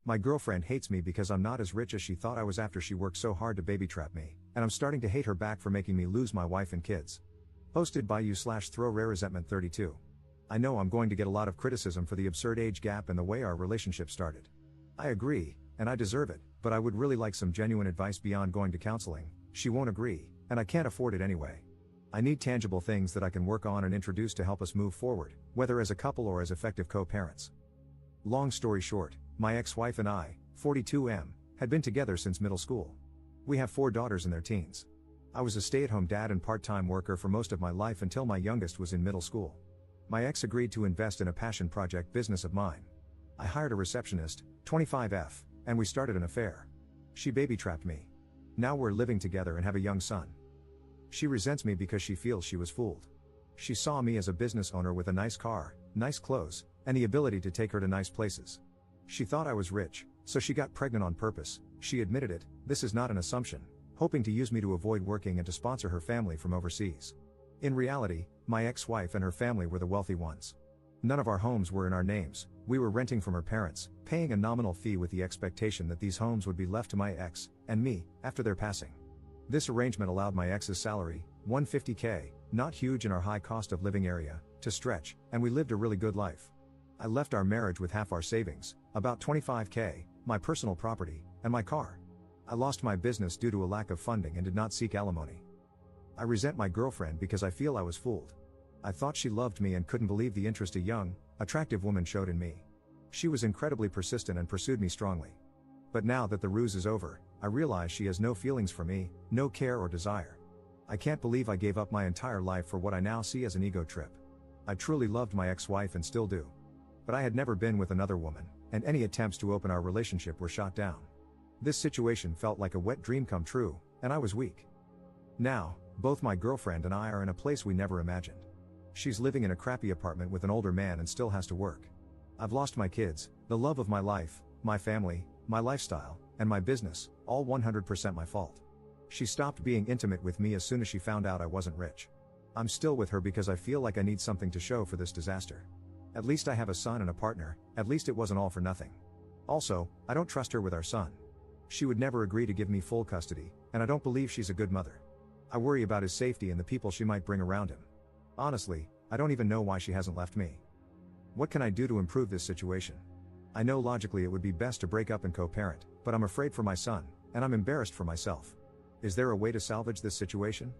My girlfriend hates me because I'm not as rich as she thought I was after she worked so hard to baby trap me, and I'm starting to hate her back for making me lose my wife and kids. Posted by you/throw rare resentment 32. I know I'm going to get a lot of criticism for the absurd age gap and the way our relationship started. I agree, and I deserve it, but I would really like some genuine advice beyond going to counseling. She won't agree, and I can't afford it anyway. I need tangible things that I can work on and introduce to help us move forward, whether as a couple or as effective co-parents. Long story short, my ex-wife and I, 42M, had been together since middle school. We have 4 daughters in their teens. I was a stay-at-home dad and part-time worker for most of my life until my youngest was in middle school. My ex agreed to invest in a passion project business of mine. I hired a receptionist, 25F, and we started an affair. She baby-trapped me. Now we're living together and have a young son. She resents me because she feels she was fooled. She saw me as a business owner with a nice car, nice clothes, and the ability to take her to nice places. She thought I was rich, so she got pregnant on purpose. She admitted it, this is not an assumption, hoping to use me to avoid working and to sponsor her family from overseas. In reality, my ex-wife and her family were the wealthy ones. None of our homes were in our names, we were renting from her parents, paying a nominal fee with the expectation that these homes would be left to my ex, and me, after their passing. This arrangement allowed my ex's salary, $150K, not huge in our high cost of living area, to stretch, and we lived a really good life. I left our marriage with half our savings, about $25K, my personal property, and my car. I lost my business due to a lack of funding and did not seek alimony. I resent my girlfriend because I feel I was fooled. I thought she loved me and couldn't believe the interest a young, attractive woman showed in me. She was incredibly persistent and pursued me strongly. But now that the ruse is over, I realize she has no feelings for me, no care or desire. I can't believe I gave up my entire life for what I now see as an ego trip. I truly loved my ex-wife and still do. But I had never been with another woman, and any attempts to open our relationship were shot down. This situation felt like a wet dream come true, and I was weak. Now, both my girlfriend and I are in a place we never imagined. She's living in a crappy apartment with an older man and still has to work. I've lost my kids, the love of my life, my family, my lifestyle, and my business, all 100% my fault. She stopped being intimate with me as soon as she found out I wasn't rich. I'm still with her because I feel like I need something to show for this disaster. At least I have a son and a partner, at least it wasn't all for nothing. Also, I don't trust her with our son. She would never agree to give me full custody, and I don't believe she's a good mother. I worry about his safety and the people she might bring around him. Honestly, I don't even know why she hasn't left me. What can I do to improve this situation? I know logically it would be best to break up and co-parent, but I'm afraid for my son, and I'm embarrassed for myself. Is there a way to salvage this situation?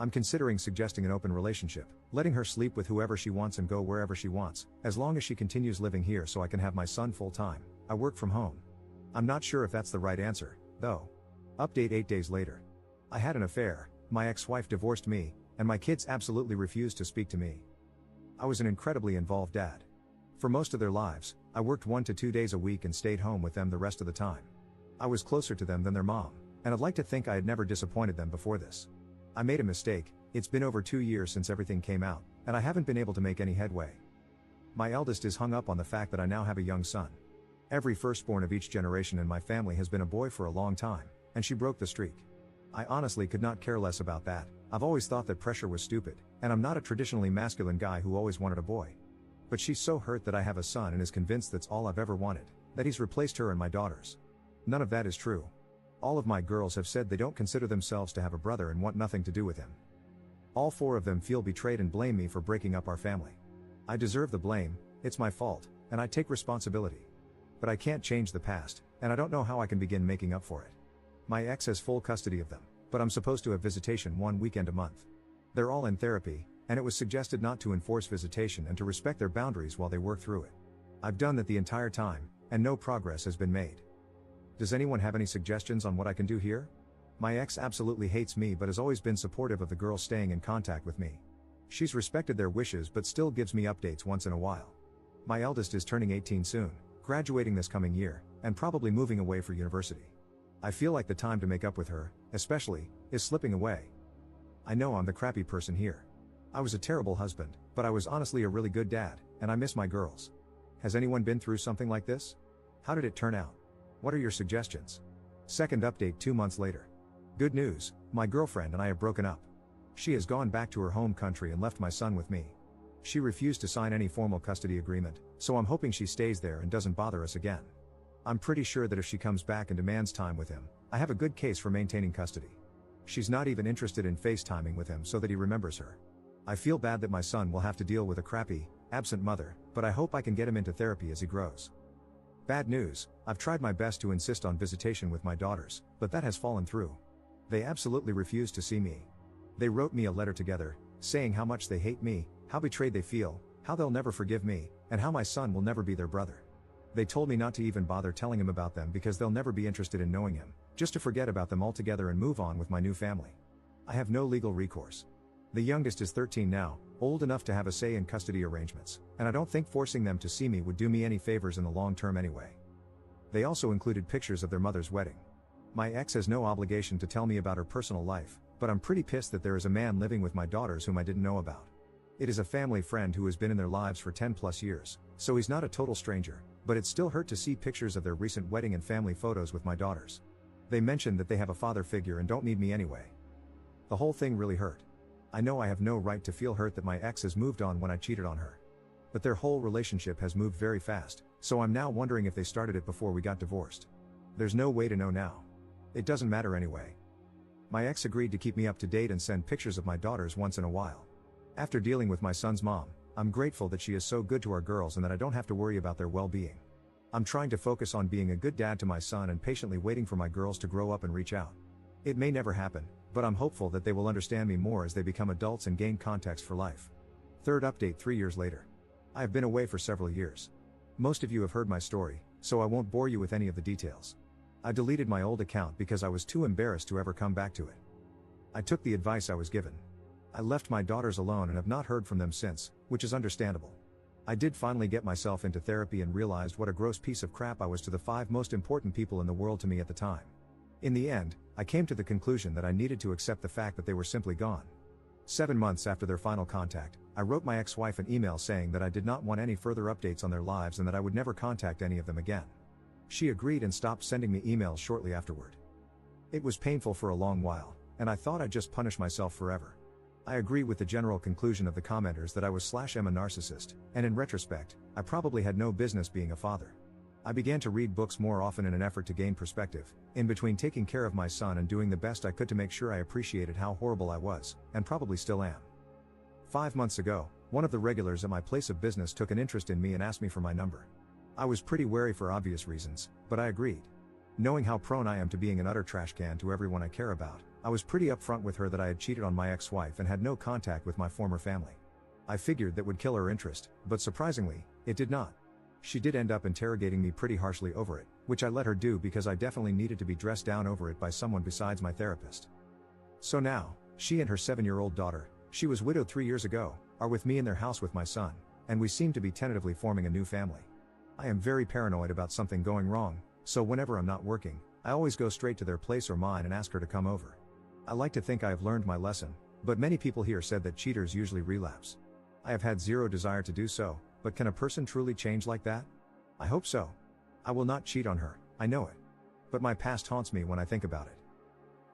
I'm considering suggesting an open relationship, letting her sleep with whoever she wants and go wherever she wants, as long as she continues living here so I can have my son full-time. I work from home. I'm not sure if that's the right answer, though. Update 8 days later. I had an affair, my ex-wife divorced me, and my kids absolutely refused to speak to me. I was an incredibly involved dad. For most of their lives, I worked 1 to 2 days a week and stayed home with them the rest of the time. I was closer to them than their mom, and I'd like to think I had never disappointed them before this. I made a mistake, it's been over 2 years since everything came out, and I haven't been able to make any headway. My eldest is hung up on the fact that I now have a young son. Every firstborn of each generation in my family has been a boy for a long time, and she broke the streak. I honestly could not care less about that. I've always thought that pressure was stupid, and I'm not a traditionally masculine guy who always wanted a boy. But she's so hurt that I have a son and is convinced that's all I've ever wanted, that he's replaced her and my daughters. None of that is true. All of my girls have said they don't consider themselves to have a brother and want nothing to do with him. All 4 of them feel betrayed and blame me for breaking up our family. I deserve the blame, it's my fault, and I take responsibility. But I can't change the past, and I don't know how I can begin making up for it. My ex has full custody of them, but I'm supposed to have visitation 1 weekend a month. They're all in therapy, and it was suggested not to enforce visitation and to respect their boundaries while they work through it. I've done that the entire time, and no progress has been made. Does anyone have any suggestions on what I can do here? My ex absolutely hates me but has always been supportive of the girls staying in contact with me. She's respected their wishes but still gives me updates once in a while. My eldest is turning 18 soon, graduating this coming year, and probably moving away for university. I feel like the time to make up with her, especially, is slipping away. I know I'm the crappy person here. I was a terrible husband, but I was honestly a really good dad, and I miss my girls. Has anyone been through something like this? How did it turn out? What are your suggestions? Second update 2 months later. Good news, my girlfriend and I have broken up. She has gone back to her home country and left my son with me. She refused to sign any formal custody agreement, so I'm hoping she stays there and doesn't bother us again. I'm pretty sure that if she comes back and demands time with him, I have a good case for maintaining custody. She's not even interested in FaceTiming with him so that he remembers her. I feel bad that my son will have to deal with a crappy, absent mother, but I hope I can get him into therapy as he grows. Bad news, I've tried my best to insist on visitation with my daughters, but that has fallen through. They absolutely refuse to see me. They wrote me a letter together, saying how much they hate me, how betrayed they feel, how they'll never forgive me, and how my son will never be their brother. They told me not to even bother telling him about them because they'll never be interested in knowing him, just to forget about them altogether and move on with my new family. I have no legal recourse. The youngest is 13 now, old enough to have a say in custody arrangements, and I don't think forcing them to see me would do me any favors in the long term anyway. They also included pictures of their mother's wedding. My ex has no obligation to tell me about her personal life, but I'm pretty pissed that there is a man living with my daughters whom I didn't know about. It is a family friend who has been in their lives for 10 plus years, so he's not a total stranger, but it still hurt to see pictures of their recent wedding and family photos with my daughters. They mentioned that they have a father figure and don't need me anyway. The whole thing really hurt. I know I have no right to feel hurt that my ex has moved on when I cheated on her. But their whole relationship has moved very fast, so I'm now wondering if they started it before we got divorced. There's no way to know now. It doesn't matter anyway. My ex agreed to keep me up to date and send pictures of my daughters once in a while. After dealing with my son's mom, I'm grateful that she is so good to our girls and that I don't have to worry about their well-being. I'm trying to focus on being a good dad to my son and patiently waiting for my girls to grow up and reach out. It may never happen, but I'm hopeful that they will understand me more as they become adults and gain context for life. Third update 3 years later. I have been away for several years. Most of you have heard my story, so I won't bore you with any of the details. I deleted my old account because I was too embarrassed to ever come back to it. I took the advice I was given. I left my daughters alone and have not heard from them since, which is understandable. I did finally get myself into therapy and realized what a gross piece of crap I was to the 5 most important people in the world to me at the time. In the end, I came to the conclusion that I needed to accept the fact that they were simply gone. 7 months after their final contact, I wrote my ex-wife an email saying that I did not want any further updates on their lives and that I would never contact any of them again. She agreed and stopped sending me emails shortly afterward. It was painful for a long while, and I thought I'd just punish myself forever. I agree with the general conclusion of the commenters that I was /am a narcissist, and in retrospect, I probably had no business being a father. I began to read books more often in an effort to gain perspective, in between taking care of my son and doing the best I could to make sure I appreciated how horrible I was, and probably still am. 5 months ago, one of the regulars at my place of business took an interest in me and asked me for my number. I was pretty wary for obvious reasons, but I agreed. Knowing how prone I am to being an utter trash can to everyone I care about, I was pretty upfront with her that I had cheated on my ex-wife and had no contact with my former family. I figured that would kill her interest, but surprisingly, it did not. She did end up interrogating me pretty harshly over it, which I let her do because I definitely needed to be dressed down over it by someone besides my therapist. So now, she and her 7-year-old daughter, she was widowed 3 years ago, are with me in their house with my son, and we seem to be tentatively forming a new family. I am very paranoid about something going wrong, so whenever I'm not working, I always go straight to their place or mine and ask her to come over. I like to think I have learned my lesson, but many people here said that cheaters usually relapse. I have had zero desire to do so, but can a person truly change like that? I hope so. I will not cheat on her, I know it. But my past haunts me when I think about it.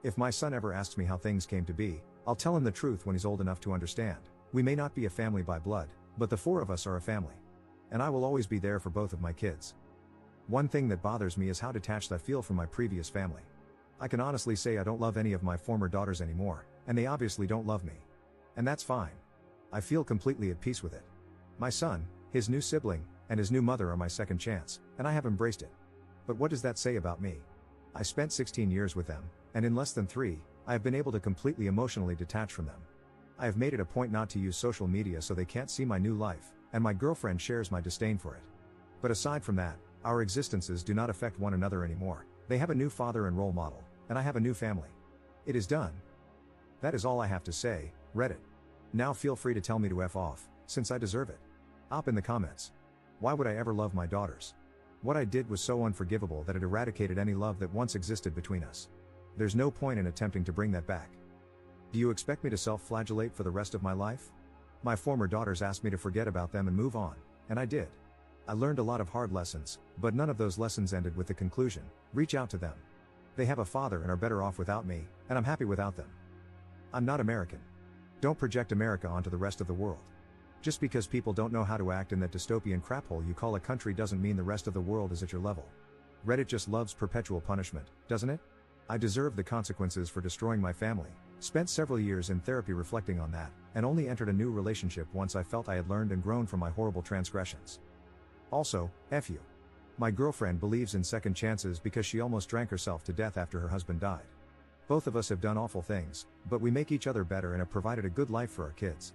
If my son ever asks me how things came to be, I'll tell him the truth when he's old enough to understand. We may not be a family by blood, but the 4 of us are a family. And I will always be there for both of my kids. One thing that bothers me is how detached I feel from my previous family. I can honestly say I don't love any of my former daughters anymore, and they obviously don't love me. And that's fine. I feel completely at peace with it. My son, his new sibling, and his new mother are my second chance, and I have embraced it. But what does that say about me? I spent 16 years with them, and in less than 3, I have been able to completely emotionally detach from them. I have made it a point not to use social media so they can't see my new life, and my girlfriend shares my disdain for it. But aside from that, our existences do not affect one another anymore. They have a new father and role model, and I have a new family. It is done. That is all I have to say, Reddit. Now feel free to tell me to F off, since I deserve it. Op in the comments. Why would I ever love my daughters? What I did was so unforgivable that it eradicated any love that once existed between us. There's no point in attempting to bring that back. Do you expect me to self-flagellate for the rest of my life? My former daughters asked me to forget about them and move on, and I did. I learned a lot of hard lessons, but none of those lessons ended with the conclusion, reach out to them. They have a father and are better off without me, and I'm happy without them. I'm not American. Don't project America onto the rest of the world. Just because people don't know how to act in that dystopian craphole you call a country doesn't mean the rest of the world is at your level. Reddit just loves perpetual punishment, doesn't it? I deserve the consequences for destroying my family. Spent several years in therapy reflecting on that, and only entered a new relationship once I felt I had learned and grown from my horrible transgressions. Also, F you. My girlfriend believes in second chances because she almost drank herself to death after her husband died. Both of us have done awful things, but we make each other better and have provided a good life for our kids.